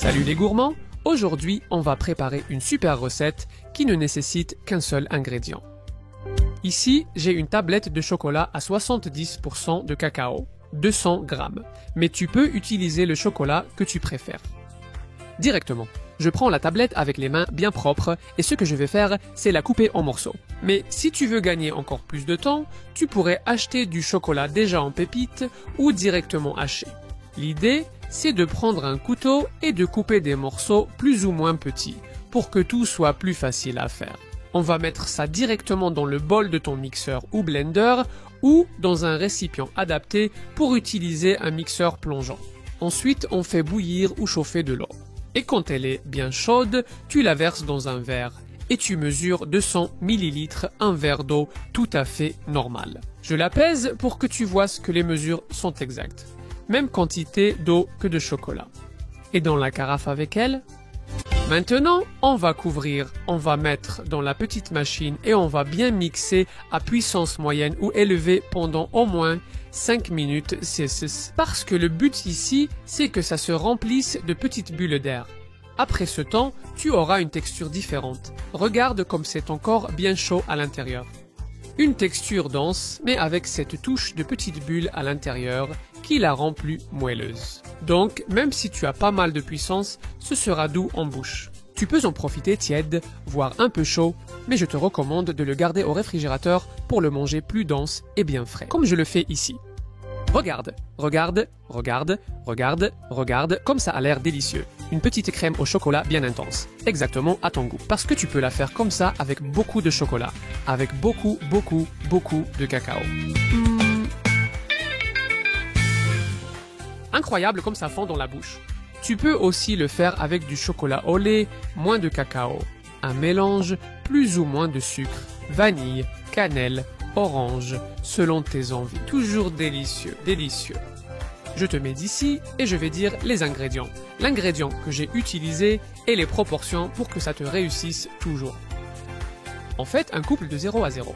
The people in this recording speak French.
Salut les gourmands! Aujourd'hui, on va préparer une super recette qui ne nécessite qu'un seul ingrédient. Ici, j'ai une tablette de chocolat à 70% de cacao, 200 g, mais tu peux utiliser le chocolat que tu préfères. Directement, je prends la tablette avec les mains bien propres et ce que je vais faire, c'est la couper en morceaux. Mais si tu veux gagner encore plus de temps, tu pourrais acheter du chocolat déjà en pépites ou directement haché. L'idée, c'est de prendre un couteau et de couper des morceaux plus ou moins petits pour que tout soit plus facile à faire. On va mettre ça directement dans le bol de ton mixeur ou blender ou dans un récipient adapté pour utiliser un mixeur plongeant. Ensuite, on fait bouillir ou chauffer de l'eau. Et quand elle est bien chaude, tu la verses dans un verre et tu mesures 200 ml, un verre d'eau tout à fait normal. Je la pèse pour que tu vois que les mesures sont exactes. Même quantité d'eau que de chocolat. Et dans la carafe avec elle. Maintenant, on va couvrir, on va mettre dans la petite machine et on va bien mixer à puissance moyenne ou élevée pendant au moins 5 minutes. Parce que le but ici, c'est que ça se remplisse de petites bulles d'air. Après ce temps, tu auras une texture différente. Regarde comme c'est encore bien chaud à l'intérieur. Une texture dense, mais avec cette touche de petites bulles à l'intérieur qui la rend plus moelleuse. Donc, même si tu as pas mal de puissance, ce sera doux en bouche. Tu peux en profiter tiède, voire un peu chaud, mais je te recommande de le garder au réfrigérateur pour le manger plus dense et bien frais, comme je le fais ici. Regarde, regarde, regarde, regarde, regarde, comme ça a l'air délicieux. Une petite crème au chocolat bien intense, exactement à ton goût. Parce que tu peux la faire comme ça avec beaucoup de chocolat, avec beaucoup de cacao. Incroyable comme ça fond dans la bouche. Tu peux aussi le faire avec du chocolat au lait, moins de cacao. Un mélange, plus ou moins de sucre, vanille, cannelle, orange, selon tes envies. Toujours délicieux, délicieux. Je te mets d'ici et je vais dire les ingrédients. L'ingrédient que j'ai utilisé et les proportions pour que ça te réussisse toujours. En fait, un couple de 0 à 0.